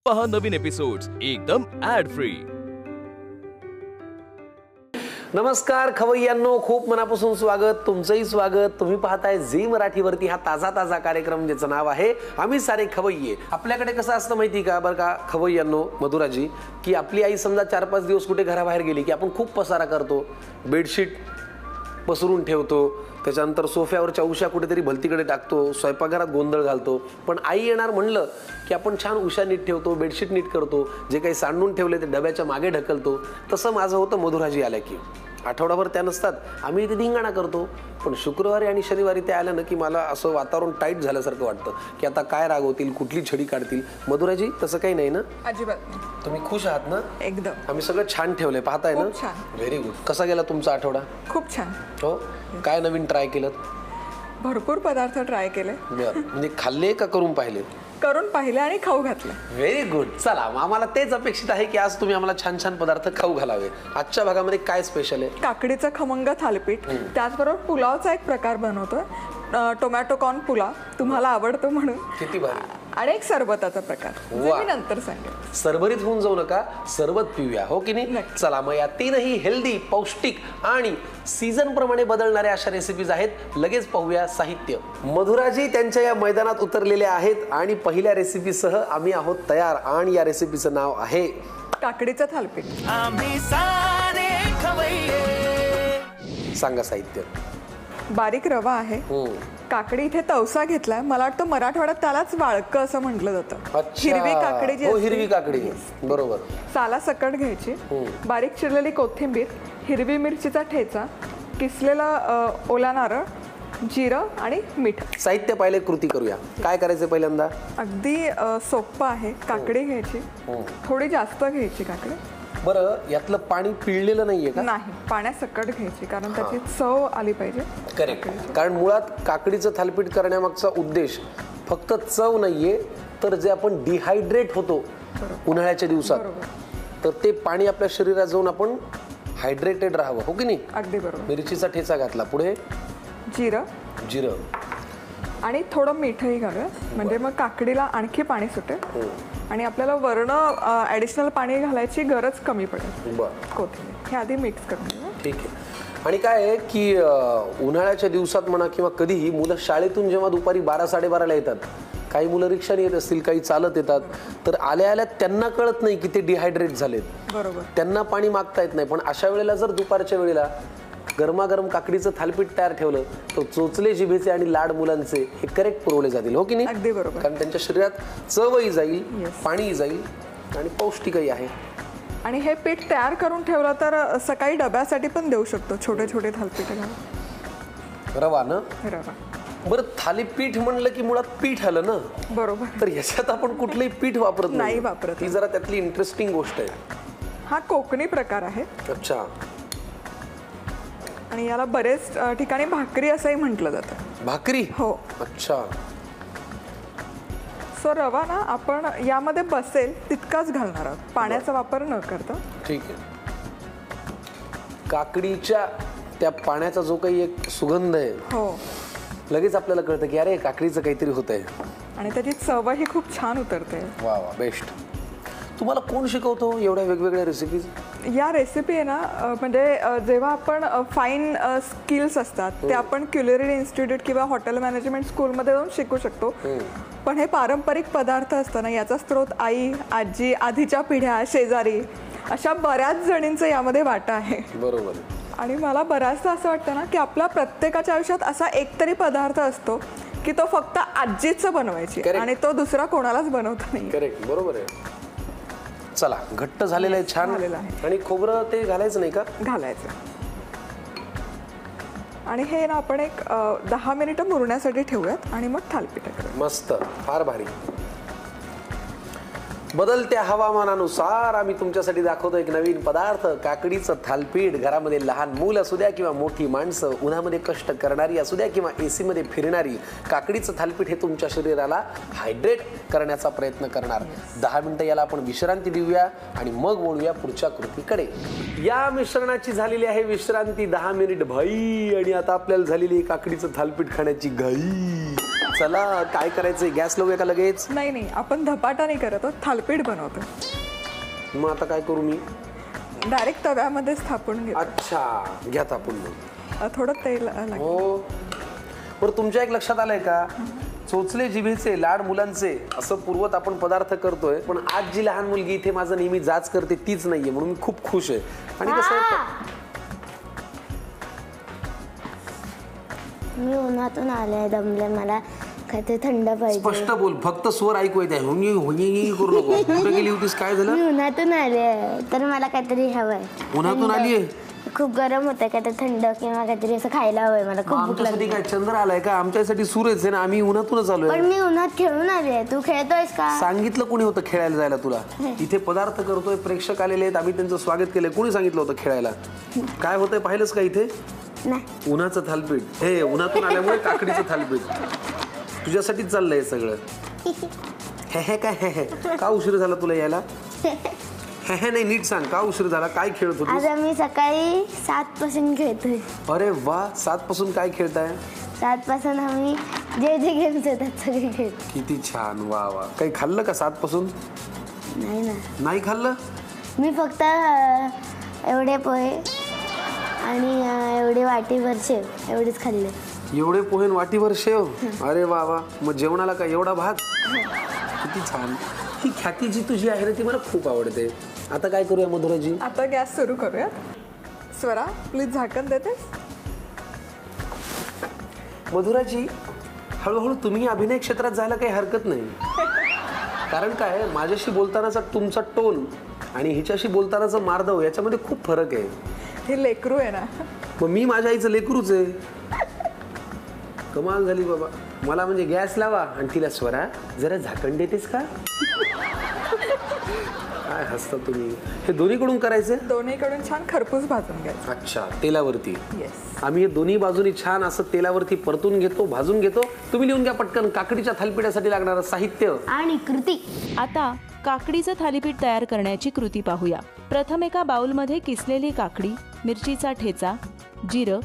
पहा नवीन एपिसोड्स एकदम add free. नमस्कार खवय्यांनो, खूप मनापासून स्वागत, तुमचंही स्वागत। तुम्ही पाहताय झी मराठीवरती हा ताजा कार्यक्रम ज्याचं नाव आहे आम्ही सारे खवय्ये। आपल्याकडे कसं असतं माहिती का बरं का खवय्यांनो, मधुराजी, की आपली आई समजा 4-5 दिवस कुठे घराबाहेर गेली की आपण खूप पसारा करतो, बेडशीट पसरून ठेवतो, त्याच्यानंतर सोफ्यावरच्या उशा कुठेतरी भलतीकडे टाकतो, स्वयंपाकघरात गोंधळ घालतो। पण आई येणार म्हणलं की आपण छान उशा नीट ठेवतो, बेडशीट नीट करतो, जे काही सांडून ठेवले ते डब्याच्या मागे ढकलतो। तसं माझं होतं मधुराजी आल्या की आठवडाभर त्या नसतात, आम्ही इथे धिंगाणा करतो। पण शुक्रवारी आणि शनिवारी ते आल्या ना की मला असं वातावरण टाईट झाल्यासारखं वाटतं की आता काय रागवतील, कुठली छडी काढतील। मधुराजी तसं काही नाही ना? अजिबात। तुम्ही खुश आहात ना? एकदम। आम्ही सगळं छान ठेवलंय, पाहताय ना? Very good. कसा गेला तुमचा आठवडा? खूप छान। हो, काय नवीन ट्राय केलं? भरपूर पदार्थ ट्राय केले। बरं, म्हणजे खाल्ले का करून पाहिले? करून पाहिले आणि खाऊ घातले। Very good. चला, आम्हाला तेच अपेक्षित आहे की आज तुम्ही आम्हाला छान छान पदार्थ खाऊ घालावे। आजच्या भागामध्ये काय स्पेशल आहे? काकडीचं खमंग थालीपीठ, त्याचबरोबर पुलावचा एक प्रकार बनवतो, टोमॅटो कॉर्न पुलाव, तुम्हाला आवडतो म्हणून। किती भारी। आणि एक सरबताचा प्रकार, जे मी नंतर सांगेन। सरभरीत होऊन जाऊ नका, सरबत पिऊया, हो की नाही? चला मग या तीनही हेल्दी, पौष्टिक आणि सीझन प्रमाणे बदलणाऱ्या अशा रेसिपीज आहेत। लगेच पाहूया साहित्य। मधुराजी त्यांच्या या मैदानात उतरलेल्या आहेत आणि पहिल्या रेसिपीसह आम्ही आहोत तयार। आणि या रेसिपीचं नाव आहे काकडीचं थालीपीठ। सांगा साहित्य। बारीक रवा आहे, काकडी इथे तवसा घेतलाय, मला वाटतं मराठवाड्यात त्यालाच वाळक असं म्हटलं जातं। हिरवी काकडी जी हो, हिरवी काकडी, बरोबर। साला सकट घ्यायची, बारीक चिरलेली कोथिंबीर, हिरवी मिरचीचा ठेचा, किसलेला ओला नारळ, जिरं आणि मीठ। साहित्य पाहिले, कृती करूया। काय करायचं पहिल्यांदा? अगदी सोपं आहे। काकडी घ्यायची, थोडी जास्त घ्यायची काकडी। बरं, यातलं पाणी पिळलेलं नाहीये का? नाही, पाण्यासकट घ्यायची, कारण त्याची चव आली पाहिजे। करेक्ट। कारण मुळात काकडीचं थालीपीठ करण्यामागचा उद्देश फक्त चव नाहीये, तर जे आपण डिहायड्रेट होतो उन्हाळ्याच्या दिवसात, तर ते पाणी आपल्या शरीरात जाऊन आपण हायड्रेटेड राहावं, हो की नाही? अगदी बरोबर। मिरचीचा ठेचा घातला, पुढे जिरं आणि थोडं मीठही घालूया, म्हणजे मग काकडीला आणखी पाणी सुटेल आणि आपल्याला वरण ऍडिशनल पाणी घालायची गरज कमी पडेल। कोथिंबीर हे आधी मिक्स करून घेऊ। ठीक आहे। आणि काय आहे की उन्हाळ्याच्या दिवसात म्हणा किंवा कधीही मुलं शाळेतून जेव्हा दुपारी 12-12:30ला येतात, काही मुलं रिक्षाने येत असतील, काही चालत येतात, तर आल्या त्यांना कळत नाही की ते डिहायड्रेट झालेत, बरोबर, त्यांना पाणी मागता येत नाही। पण अशा वेळेला जर दुपारच्या वेळेला गरमागरम काकडीचं थालीपीठ तयार ठेवलं तर चोचले जिभेचे आणि लाड मुलांचे हे करेक्ट पुरवले जातील, हो की नाही? अगदी बरोबर। कारण त्यांच्या शरीरात चवही जाईल, पाणीही जाईल आणि पौष्टिकही आहे। आणि हे पीठ तयार करून ठेवलं तर सकाळी डब्यासाठी पण देऊ शकतो, छोटे छोटे थालीपीठ घालून। रवा ना? रवा। बरं, थालीपीठ म्हणलं की मुळात पीठ आलं ना? बरोबर। तर याच्यात आपण कुठलंही पीठ वापरत नाही वापरत, ही जरा त्यातली इंटरेस्टिंग गोष्ट आहे। हा कोकणी प्रकार आहे। अच्छा। आणि याला बरेच ठिकाणी भाकरी असंही म्हटलं जातं। भाकरी? हो। अच्छा। सो रवा ना आपण यामध्ये बसेल तितकाच घालणार आहोत, पाण्याचा वापर न करता। ठीक आहे। काकडीच्या त्या पाण्याचा जो काही एक सुगंध आहे, हो, लगेच आपल्याला कळतं की अरे काकडीचं काहीतरी होतंय आणि त्याची चवही खूप छान उतरते। वा वा, बेस्ट। तुम्हाला कोण शिकवतो एवढ्या वेगवेगळ्या रेसिपीज? या रेसिपी आहे ना, म्हणजे जेव्हा आपण फाईन स्किल्स असतात ते आपण क्युलिनरी इन्स्टिट्यूट किंवा हॉटेल मॅनेजमेंट स्कूलमध्ये जाऊन शिकू शकतो। पण हे पारंपरिक पदार्थ असताना याचा स्रोत आई, आजी, आधीच्या पिढ्या, शेजारी अशा बऱ्याच जणींचा यामध्ये वाटा आहे। बरोबर। आणि मला बऱ्याचदा असं वाटतं ना की आपल्या प्रत्येकाच्या आयुष्यात असा एकतरी पदार्थ असतो की तो फक्त आजीच बनवायची आणि तो दुसरा कोणालाच बनवता नाही। करेक्ट, बरोबर आहे। चला, घट्ट झालेलं आहे, छान झालेलं आहे। आणि खोबरं ते घालायचं नाही का? घालायचं। आणि हे ना आपण एक 10 मिनिटं मुरण्यासाठी ठेवूयात आणि मग थालीपीठ करूया। मस्त, फार भारी। बदलत्या हवामानानुसार आम्ही तुमच्यासाठी दाखवतो एक नवीन पदार्थ, काकडीचं थालीपीठ। घरामध्ये लहान मूल असू द्या किंवा मोठी माणसं, उन्हामध्ये कष्ट करणारी असू द्या किंवा एसी मध्ये फिरणारी, काकडीचं थालीपीठ हे तुमच्या शरीराला हायड्रेट करण्याचा प्रयत्न करणार। 10 मिनिटं याला आपण विश्रांती देऊया आणि मग वळूया पुढच्या कृतीकडे। या मिश्रणाची झालेली आहे विश्रांती 10 मिनिट भाई, आणि आता आपल्याला झालेली आहे काकडीचं थालीपीठ खाण्याची घाई। चला काय करायचंय, गॅस लावूया का लगेच? नाही आपण धपाटा नाही करत आहोत, थालपीठ बनवतो. मग आता काय करू मी? डायरेक्ट तव्यामध्ये स्थापून घेतो. अच्छा, घ्या तापून मग. थोडं तेल लागेल. हो. बरं, तुमच्या एक लक्षात आलंय का, चोचले जिभेचे लाड मुलांचे असं पूर्वत आपण पदार्थ करतोय, पण आज जी लहान मुलगी इथे माझं नेहमी जाच करते तीच नाहीये, म्हणून मी खूप खुश आहे. आणि कसं आहे, मी उन्हातून आले, दमले, मला काहीतरी थंड पाहिजे. स्पष्ट बोल, फक्त स्वर ऐकू येत आहे. हुनी हुनी करू नको. कुठे गेली होतीस, काय झालं? मी उन्हातून आले तर मला काहीतरी हवंय. उन्हातून आलीये? खूप गरम होतंय, काहीतरी थंड किंवा काहीतरी असं खायला हवंय मला. खूप भूक आमच्यासाठी लागली. काय चंद्र आलाय का? आमच्यासाठी सूर्यच आहे ना, आम्ही उन्हातूनच आलोय. पण मी उन्हात खेळून आले, तू खेळतोयस का? सांगितलं कोणी होतं खेळायला जायला तुला? इथे पदार्थ करतोय, प्रेक्षक आलेले आहेत, आम्ही त्यांचं स्वागत केलंय. कोणी सांगितलं होतं खेळायला? काय होतंय पाहिलंच का इथे? नाही. उन्हाचं थालपीठ. हे उन्हातून आल्यामुळे काकडीचं थालपीठ तुझ्यासाठीच चाललंय सगळं. हे हे काय हे हे? का उशीर झाला तुला यायला? हे हे नाही, नीट सांग, का उशीर झाला? काय खेळत होती? आज आम्ही सकाळी 7 पासून खेळतोय. अरे वा, 7 पासून काय खेळताय? 7 पासून आम्ही जे जे गेम्स होतात सगळे खेळतो. किती छान, वा वा. काही खाल्लं का 7 पासून? नाही ना, नाही खाल्लं? मी फक्त एवढे पोहे आणि एवढे वाटीभर शेव एवढेच खाल्ले. एवढे पोहे वाटीभर शेव? अरे वा वा. मग जेवणाला काय एवढा भात? किती छान. ही ख्याती जी तुझी आहे ना, ती मला खूप आवडते. आता काय करूया मधुराजी? आता गॅस सुरू करूयात. स्वरा, प्लीज झाकण देतेस? मधुराजी, हळूहळू तुम्ही अभिनय क्षेत्रात जायला काही हरकत नाही. कारण काय, माझ्याशी बोलतानाचा तुमचा टोन आणि हिच्याशी बोलतानाचा मार्दव याच्यामध्ये खूप फरक आहे. हे लेकरू आहे ना. मग मी माझ्या आईचं लेकरूच आहे. कमाल झाली बाबा. मला म्हणजे गॅस लावा आणि तिला स्वरा जरा झाकण देतेस का? काय हसता तुम्ही. हे दोन्हीकडून करायचं? दोन्हीकडून छान खरपूस भाजून घ्यायचं. अच्छा, तेलावरती. येस. आम्ही हे दोन्ही बाजूनी छान असं तेलावरती परतून घेतो, भाजून घेतो. तुम्ही लिहून घ्या पटकन काकडीच्या थालपीठासाठी लागणारं साहित्य आणि कृती. आता काकडीचं थालीपीठ तयार करण्याची कृती पाहूया. प्रथम एका बाउलमध्ये किसलेली काकडी, मिरचीचा ठेचा, जिरं,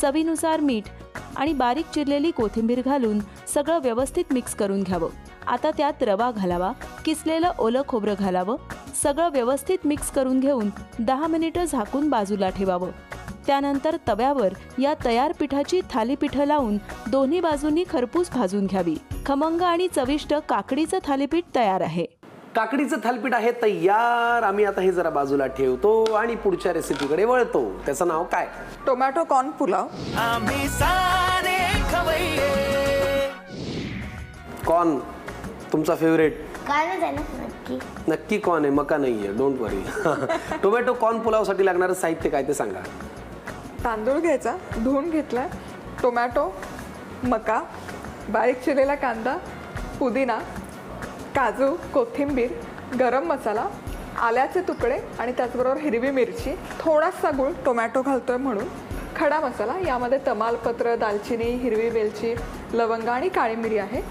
चवीनुसार मीठ आणि बारीक चिरलेली कोथिंबीर घालून सगळं व्यवस्थित मिक्स करून घ्यावं. आता त्यात रवा घालावा, किसलेलं ओलं खोबरं घालावं. सगळं व्यवस्थित मिक्स करून घेऊन 10 मिनिटं झाकून बाजूला ठेवावं. त्यानंतर तव्यावर या तयार पिठाची थालीपीठं लावून दोन्ही बाजूंनी खरपूस भाजून घ्यावी. खमंग आणि चविष्ट काकडीचं थालीपीठ तयार आहे. काकडीचं थालपीठ आहे तयार. आम्ही आता हे जरा बाजूला ठेवतो आणि पुढच्या रेसिपीकडे वळतो. त्याचं नाव काय? Tomato corn pulao. कॉर्न तुमचा फेवरेट? कालच आहे ना, नक्की. नक्की कॉर्न आहे, मका नाहीये, डोंट वरी. टोमॅटो कॉर्न पुलावसाठी लागणारं साहित्य काय ते सांगा. तांदूळ घ्यायचा, धुवून घेतला, टोमॅटो, मका, बारीक चिरलेला कांदा, पुदिना, काजू, कोथिंबीर, गरम मसाला, आल्याचे तुकडे आणि त्याचबरोबर हिरवी मिरची, थोडासा गूळ, टोमॅटो घालतोय म्हणून, खडा मसाला. यामध्ये तमालपत्र, दालचिनी, हिरवी वेलची, लवंग आणि काळी मिरी आहे,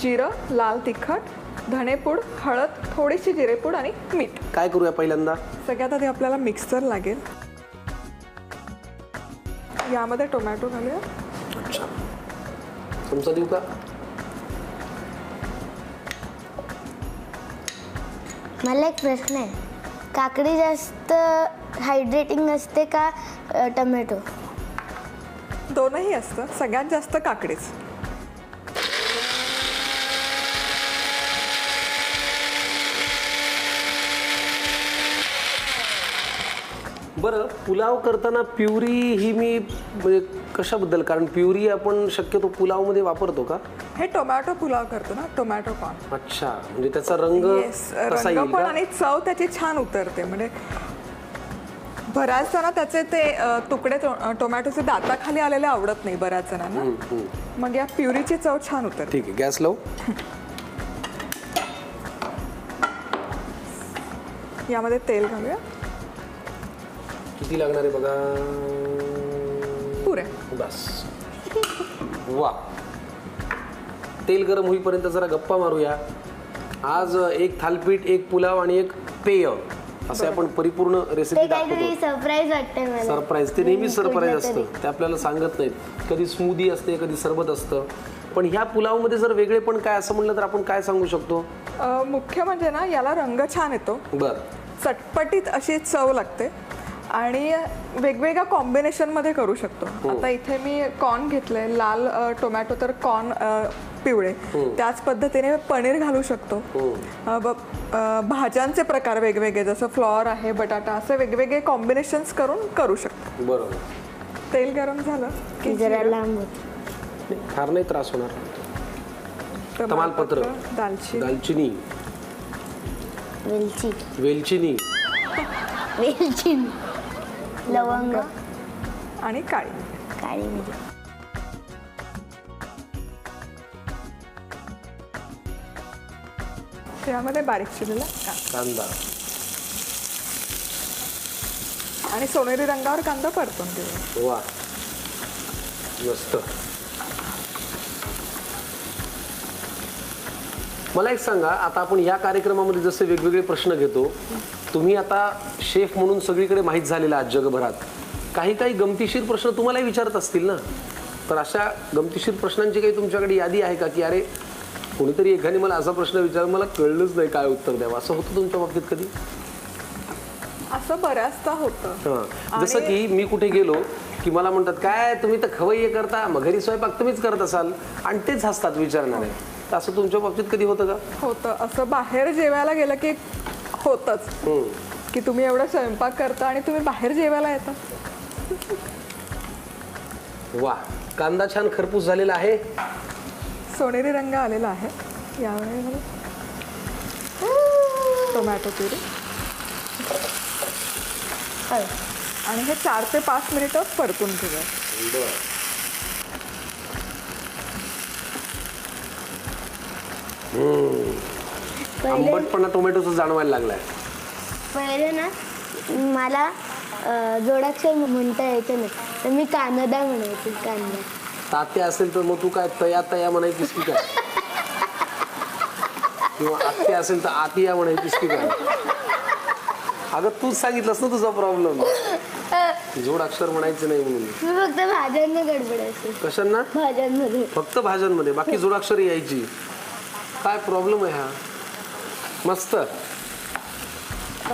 जिरं, लाल तिखट, धणेपूड, हळद, थोडीशी जिरेपूड आणि मीठ. काय करूया पहिल्यांदा? सगळ्यात आधी आपल्याला मिक्सर लागेल. यामध्ये टोमॅटो घालूया. अच्छा, तुमचा देऊ का? मला एक प्रश्न आहे, काकडी जास्त हायड्रेटिंग असते का टोमॅटो? दोनही असतं, सगळ्यात जास्त काकडीच. बरं, पुलाव करताना प्युरी ही मी म्हणजे कशाबद्दल? कारण प्युरी आपण शक्यतो पुलावमध्ये वापरतो का? हे टोमॅटो पुलाव करतो ना, टोमॅटो कॉर्न. अच्छा, म्हणजे त्याचा रंग येस, कसा रंग येईल पण का? आणि चव त्याची छान उतरते. म्हणजे बऱ्याच जणांना त्याचे ते तुकडे टोमॅटोचे दाताखाली आलेले आवडत नाही बऱ्याच जणांना. मग या प्युरीची चव छान उतरते. ठीक आहे, गॅस लावू. यामध्ये तेल घालूया. किती लागणार आहे बघा? पुरे. बस. वा. तेल गरम होईपर्यंत जरा गप्पा मारूया. आज एक थालपीठ, एक पुलाव आणि एक पेय असे आपण परिपूर्ण रेसिपी ते काहीतरी दाखवतो. सरप्राईज वाटतंय मला. सरप्राईज ते नेहमी सरप्राईज कुठलं असतं, ते आपल्याला सांगत नाहीत. कधी स्मूदी असते, कधी सरबत असतं. पण ह्या पुलावमध्ये जर वेगळेपण काय असं म्हणलं तर आपण काय सांगू शकतो? मुख्य म्हणजे ना याला रंग छान येतो, बर, चटपटीत अशी चव लागते आणि वेगवेगळ्या कॉम्बिनेशनमध्ये करू शकतो. आता इथे मी कॉर्न घेतलंय, लाल टोमॅटो तर कॉर्न पिवळे, त्याच पद्धतीने पनीर घालू शकतो. भाज्यांचे प्रकार वेगवेगळे, जसं फ्लॉवर आहे, बटाटा, असे वेगवेगळे कॉम्बिनेशन्स करून करू शकतो. बरोबर. तेल गरम झालं की जरा लांब होत. फार नाही त्रास होणार. तमालपत्र, दालचिनी, वेलचिनी, लवंग आणि काळी मिरी. त्यामध्ये बारीक चिरलेला कांदा आणि सोनेरी रंगावर कांदा परतून घेऊ. वा, मस्त. मला एक सांगा, आता आपण या कार्यक्रमामध्ये जसे वेगवेगळे प्रश्न घेतो, तुम्ही आता शेफ म्हणून सगळीकडे माहीत झालेला आहात जगभरात, काही काही गमतीशीर प्रश्न तुम्हालाही विचारत असतील ना, तर अशा गमतीशीर प्रश्नांची काही तुमच्याकडे यादी आहे का, की अरे कोणीतरी एकाने मला असा प्रश्न विचार, मला कळलंच नाही काय उत्तर द्यावं, असं होतं तुमच्या बाबतीत कधी? असं बऱ्याचदा होतं. जसं की मी कुठे गेलो की मला म्हणतात, काय तुम्ही तर खवय्ये करता, मग घरी स्वयंपाक तुम्हीच करत असाल, आणि तेच हसतात विचारणारे. तर असं तुमच्या बाबतीत कधी होतं का? होतं. असं बाहेर जेवायला गेलं की होतच की तुम्ही एवढा स्वयंपाक करता आणि तुम्ही बाहेर जेवायला येता. वा, कांदा छान खरपूस झालेला आहे, सोनेरी रंग आलेला आहे. यावेळी टोमॅटो प्युरी आणि हे 4 ते 5 मिनिटं परतून घेऊया. आंबटपणा टोमॅटोचा जाणवायला लागलाय. पहिले ना मला जोडाक्षर म्हणता यायचं नाही, तर मी कांदा म्हणायचे. कांदा तात्या असेल तर मग तू काय तया तया म्हणायचीस की काय, किंवा आत्या असेल तर आतिया म्हणायचीस की काय? अगं तूच सांगितलंस ना तुझा प्रॉब्लेम, जोड अक्षर म्हणायचे नाही म्हणून. मी फक्त भाज्यांना गडबडायचे. कशांना? भाज्यांमध्ये. फक्त भाज्यांमध्ये, बाकी जोडाक्षरी यायची. काय प्रॉब्लेम आहे हा? मस्त.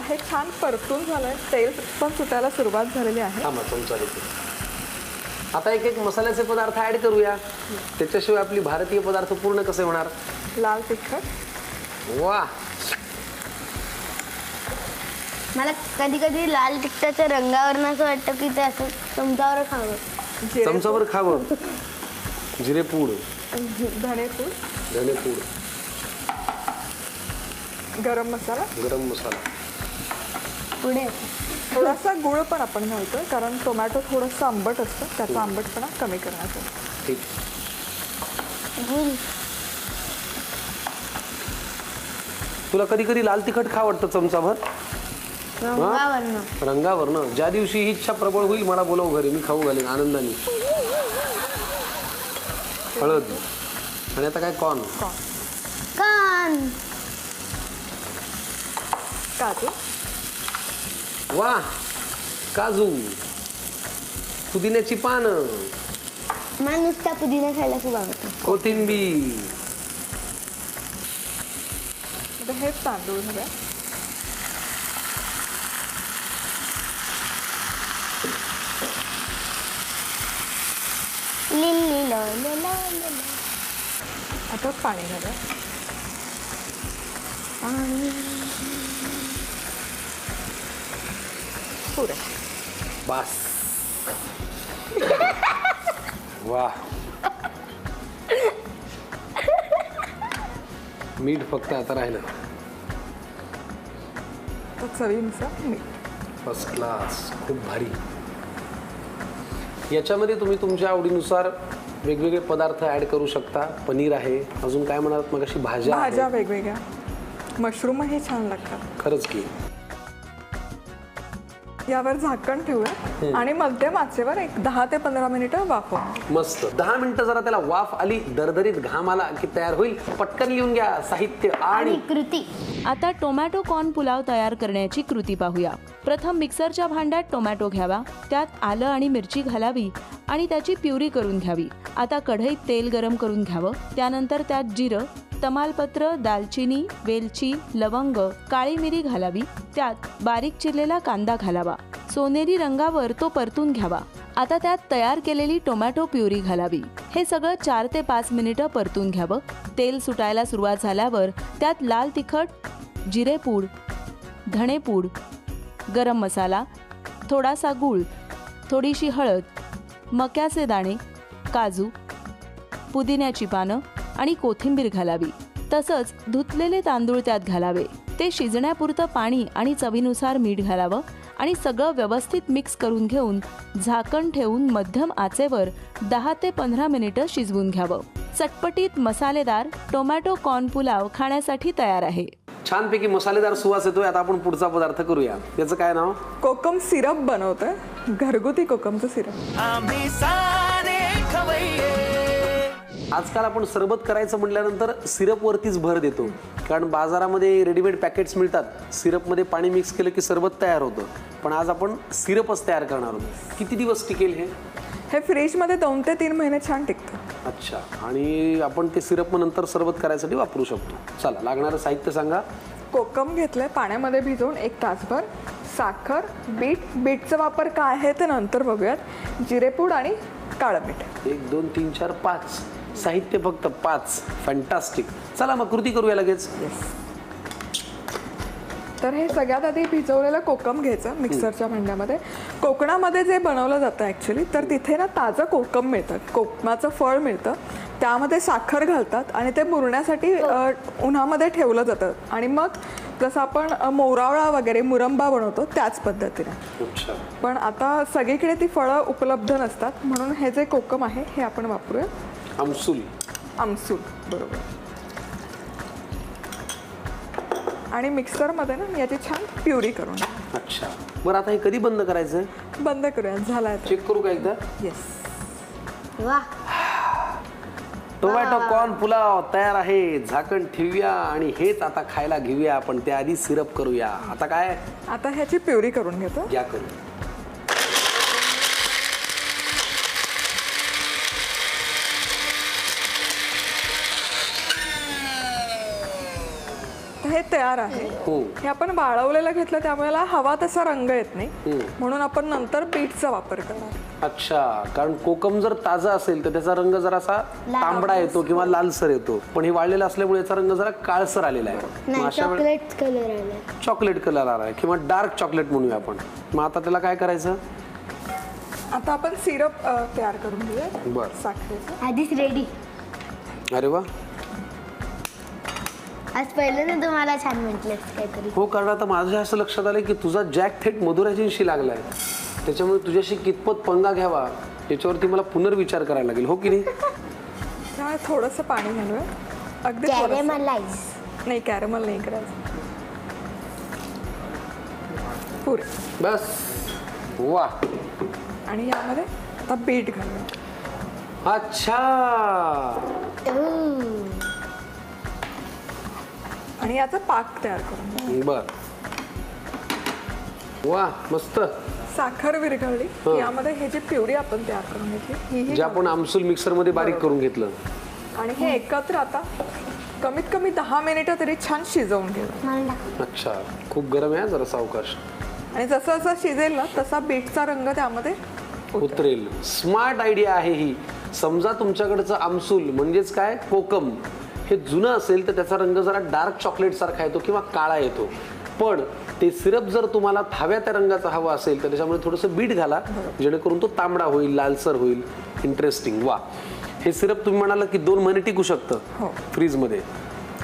हे छान परतून झालंय, तेल पण सुटायला सुरुवात झालेली आहे. आता एक एक मसाल्याचे पदार्थ ऍड करूया, त्याच्याशिवाय आपली भारतीय पदार्थ पूर्ण कसे होणार? लाल तिखट. वा, मला कधी कधी लाल तिखटाच्या रंगावर असं वाटतं की ते असं चमचावर खावं. चमचावर खावं. जिरेपूड, धनेपूड, धनेपूड, गरम मसाला, गरम मसाला. पुढे थोडासा गुळ पण आपण घालतोय, कारण टोमॅटो थोडंसं आंबट असतं, त्याचा आंबटपणा कमी करण्यासाठी. ठीक. गुळ. तुला कधी कधी लाल तिखट खा वाटतं चमचाभर? रंगावरनं. रंगावरनं. ज्या दिवशी ही इच्छा प्रबळ होईल, मला बोलव घरी, मी खाऊ घालेन आनंदाने. हळद आणि आता काय? कॉर्न. काजू. वा, काजू, पुदिन्याची पानं, मला नुसता पुदिना खायला खूप आवडतं. कोथिंबीर. हे तांदूळ घालूया. आता पाणी घालूया. पुरे. बस. वा, मीठ फक्त आता राहिलं. चवीनुसार मीठ. फर्स्ट क्लास, खूप भारी. याच्यामध्ये तुम्ही तुमच्या आवडीनुसार वेगवेगळे पदार्थ ऍड करू शकता. पनीर आहे, अजून काय म्हणालात मग? अशी भाज्या वेगवेगळ्या, मशरूमही छान लागतात. खरंच की. यावर झाकण ठेवूया आणि मध्यम आचेवर एक 10 ते 15 मिनिटं वाफवू. मस्त. 10 मिनिटं जरा त्याला वाफ आली, दरदरीत घाम आला की तयार होईल. पटकन लिहून घ्या साहित्य आणि कृती. आता टोमॅटो कॉर्न पुलाव तयार करण्याची कृती पाहूया. प्रथम मिक्सरच्या भांड्यात टोमॅटो घ्यावा, त्यात आलं आणि मिरची घालावी आणि त्याची प्युरी करून घ्यावी. आता कढईत तेल गरम करून घ्यावं. त्यानंतर त्यात जिरं, तमालपत्र, दालचिनी, वेलची, लवंग, काळी मिरी घालावी. त्यात बारीक चिरलेला कांदा घालावा. सोनेरी रंगावर तो परतून घ्यावा. आता त्यात तयार केलेली टोमॅटो प्युरी घालावी. हे सगळं 4 ते 5 मिनिटं परतून घ्यावं. तेल सुटायला सुरुवात झाल्यावर त्यात लाल तिखट, जिरेपूड, धणेपूड, गरम मसाला, थोडासा गूळ, थोडीशी हळद, मक्याचे दाणे, काजू, पुदिन्याची पानं आणि कोथिंबीर घालावी. तसंच धुतलेले तांदूळ त्यात घालावे. ते शिजण्यापुरतं पाणी आणि चवीनुसार मीठ घालावं आणि सगळं व्यवस्थित मिक्स करून घेऊन झाकण ठेवून मध्यम आचेवर 10 ते 15 मिनिटं शिजवून घ्यावं. चटपटीत मसालेदार टोमॅटो कॉर्न पुलाव खाण्यासाठी तयार आहे. छानपैकी मसालेदार सुवास येतोय. आता आपण पुढचा पदार्थ करूया. याचं काय नाव? कोकम सिरप बनवतोय, घरगुती कोकमचं सिरप. आजकाल आपण सरबत करायचं म्हटल्यानंतर सिरपवरतीच भर देतो, कारण बाजारामध्ये रेडीमेड पॅकेट्स मिळतात. सिरपमध्ये पाणी मिक्स केलं की सरबत तयार होतं. पण आज आपण सिरपच तयार करणार आहोत. किती दिवस टिकेल हे? हे फ्रीजमध्ये 2 ते 3 महिने छान टिकतं. अच्छा. आणि आपण ते सिरप नंतर सरबत करायसाठी वापरू शकतो. चला, लागणारं साहित्य सांगा. कोकम घेतलंय पाण्यामध्ये भिजवून 1 तासभर. साखर, बीटचा वापर काय आहे ते नंतर बघूयात. जिरेपूड आणि काळं मीठ. 1 2 3 4 5 साहित्य फक्त 5. फॅन्टास्टिक. चला मग कृती करूया लगेच. तर हे सगळ्यात आधी भिजवलेलं कोकम घ्यायचं मिक्सरच्या भांड्यामध्ये. कोकणामध्ये जे बनवलं जातं ॲक्च्युली, तर तिथे ना ताजं कोकम मिळतं, कोकमाचं फळ मिळतं. त्यामध्ये साखर घालतात आणि ते मुरण्यासाठी उन्हामध्ये ठेवलं जातं. आणि मग जसं आपण मोरावळा वगैरे मुरंबा बनवतो त्याच पद्धतीने. पण आता सगळीकडे ती फळं उपलब्ध नसतात, म्हणून हे जे कोकम आहे हे आपण वापरूया. आमसूल. बरोबर. आणि मिक्सरमध्ये ना याची छान प्युरी करून. अच्छा. बरं, आता हे कधी बंद करायचं? बंद करूया. झाला आहे. चेक करू का एकदा? येस. वा, टोमॅटो कॉर्न पुलाव तयार आहे. झाकण ठेवूया आणि हेच आता खायला घेऊया. आपण त्याआधी सिरप करूया. आता काय? आता ह्याची प्युरी करून घेतो. या करू. हे तयार आहे. हे आपण वाळवलेलं घेतलं, त्यामुळे हवा तसा रंग येत नाही, म्हणून आपण नंतर बीटचा वापर करणार. अच्छा. कारण कोकम जर ताजा असेल तर त्याचा रंग जरासा तांबडा येतो किंवा लालसर येतो. पण हे वाळलेलं असल्यामुळे याचा रंग जरा काळसर आलेला आहे. चॉकलेट कलर आला. चॉकलेट कलर आला आहे किंवा डार्क चॉकलेट म्हणूया आपण. मग आता त्याला काय करायचं? आता आपण सिरप तयार करून घेऊया. बरं. साखरेचं आधीच रेडी. अरे वा. आज पहिलं ना तुम्हाला छान म्हटलंस काहीतरी. हो, कारण आता माझ्या असं लक्षात आलं की तुझा जॅक थेट मधुराजींशी लागलाय. त्याच्यामुळे तुझ्याशी कितपत पंगा घ्यावा याच्यावरती मला पुनर्विचार करायला लागेल. हो की नाही? त्यामुळे थोडंसं पाणी घालूया. अगदी कॅरेमलाइज. नाही, कॅरेमल नाही करायचं. पुरे. बस. वा. आणि यामध्ये आता बीट घालूया. अच्छा. आणि याचा पाक तयार करून. बर. वा, मस्त. साखर विरघळली. यामध्ये हे जी प्युरी आपण तयार करून घेतली, जे आपण आमसूल मिक्सर मध्ये बारीक करून घेतलं, आणि हे एकत्र आता कमीत कमी 10 मिनिटं तरी छान शिजवून घेऊ. अच्छा. खूप गरम आहे जरा सावकाश. आणि जसं जसं शिजेल ना तसा बीटचा रंग त्यामध्ये उतरेल. स्मार्ट आयडिया आहे ही. समजा तुमच्याकडचं आमसूल म्हणजेच काय, कोकम हे जुनं असेल तर त्याचा रंग जरा डार्क चॉकलेट सारखा येतो किंवा काळा येतो. पण ते सिरप जर तुम्हाला हव्या त्या रंगाचा हवा असेल तर त्याच्यामध्ये थोडंसं बीट घाला, जेणेकरून तो तांबडा होईल, लालसर होईल. इंटरेस्टिंग. वा. हे सिरप तुम्ही म्हणाला की 2 महिने टिकू शकतं फ्रीजमध्ये,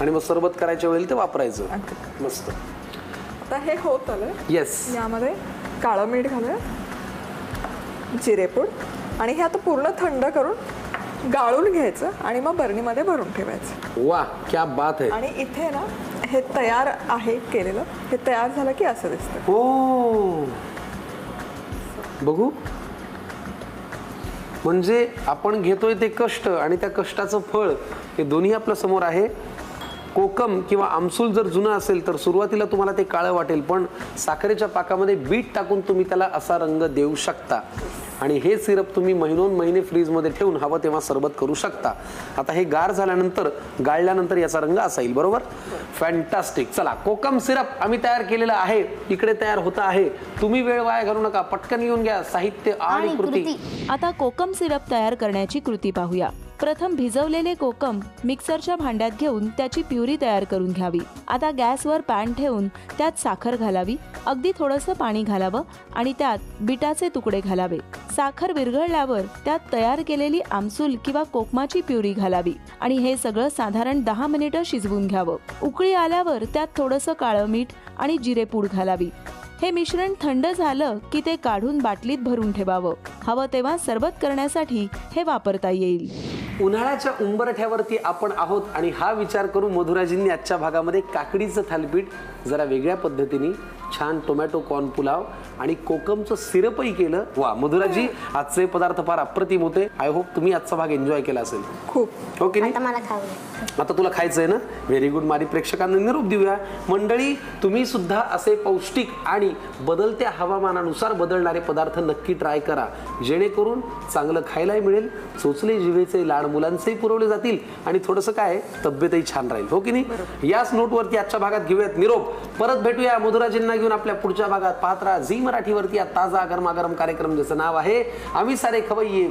आणि मग सरबत करायच्या वेळेला ते वापरायचं. मस्त. आता हे होत आलं. येस. यामध्ये काळं मीठ घालूया, जिरेपूड, आणि हे आता पूर्ण थंड करून गाळून घ्यायचं आणि मग बरणीमध्ये भरून ठेवायचं. वा, क्या बात आहे. आणि इथे ना हे तयार आहे केलेलं. हे तयार झालं की असं दिसतं. हो, बघू. म्हणजे आपण घेतोय ते कष्ट आणि त्या कष्टाचं फळ हे दोन्ही आपल्या समोर आहे. कोकम किंवा आमसूल जर जुनं असेल तर सुरुवातीला तुम्हाला ते काळं वाटेल, पण साखरेच्या पाकामध्ये बीट टाकून तुम्ही त्याला असा रंग देऊ शकता आणि हे सिरप तुम्ही महिने फ्रीजमध्ये ठेवून हवं तेव्हा सरबत करू शकता. आता हे गार झाल्यानंतर गाळल्यानंतर याचा रंग असा येईल. बरोबर, फॅन्टास्टिक. चला, कोकम सिरप आम्ही तयार केलेला आहे, इकडे तयार होत आहे. तुम्ही वेळ वाया घालू नका, पटकन येऊन घ्या साहित्य आणि कृती. आता कोकम सिरप तयार करण्याची कृती पाहूया. प्रथम भिजवलेले कोकम मिक्सरच्या भांड्यात घेऊन त्याची प्युरी तयार करून घ्यावी. आता गॅसवर पॅन ठेवून त्यात साखर घालावी, अगदी थोडंसं पाणी घालावं आणि त्यात बिटाचे तुकडे घालावे. साखर विरघळल्यावर त्यात तयार केलेली आमसूल किंवा कोकमाची प्युरी घालावी आणि हे सगळं साधारण 10 मिनिटं शिजवून घ्यावं. उकळी आल्यावर त्यात थोडंसं काळं मीठ आणि जिरेपूड घालावी. हे मिश्रण थंड झालं की ते काढून बाटलीत भरून ठेवावं. हवं तेव्हा सरबत करण्यासाठी हे वापरता येईल. उन्हाळ्याच्या उंबरठ्यावरती आपण आहोत आणि हा विचार करून मधुराजींनी आजच्या भागामध्ये काकडीचं थालीपीठ जरा वेगळ्या पद्धतीने, छान टोमॅटो कॉर्न पुलाव आणि कोकमचं सिरपही केलं. वा मधुराजी, आजचे पदार्थ फार अप्रतिम होते. आय होप तुम्ही आजचा भाग एन्जॉय केला असेल. खूप. हो की नाही? आता मला खावं. आता तुला खायचंय ना? Very good. माझी प्रेक्षकांना निरोप देऊया. मंडळी, तुम्ही सुद्धा असे पौष्टिक आणि बदलत्या हवामानानुसार बदलणारे पदार्थ नक्की ट्राय करा, जेणेकरून चांगलं खायलाही मिळेल, चोचले जिभेचे लाड मुलांचेही पुरवले जातील आणि थोडंसं काय तब्येतही छान राहील. हो की नाही? याच नोटवरती आजच्या भागात घेऊयात निरोप. परत भेटूया मधुराजींना घेऊन आपल्या पुढच्या भागात. पाहत राहा झी मराठीवरती ताजा गरमागरम कार्यक्रम ज्याचं नाव आहे आम्ही सारे खवय्ये.